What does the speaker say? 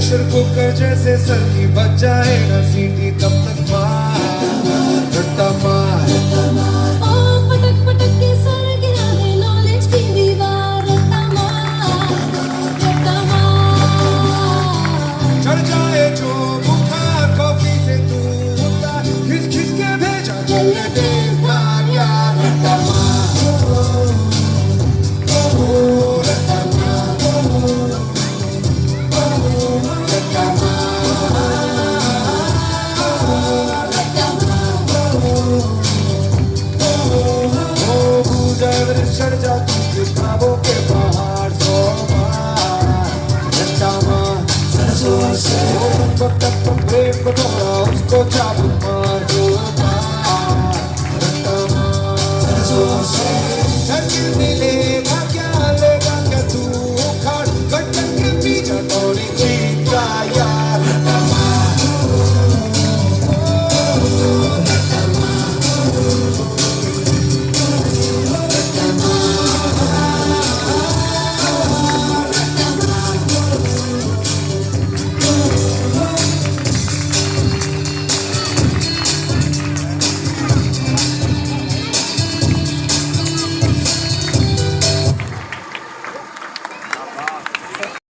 pressure cooker जैसे sir की बच जाए ना सीटी तब तक मार रट्टा मार ओ पटक पटक के सर गिरा दे नॉलेज की दीवार रट्टा मार चढ़ जाए जो बुखार कॉफी से तू उतार खिस खिस के भेजा चले तेज धार यार रट्टा मार रट्टा मार रट्टा चढ़ जाती किताबों के बाहर सो बार रट्टा मार सरसों से प्रेम को थोड़ा उसको चाबुक मार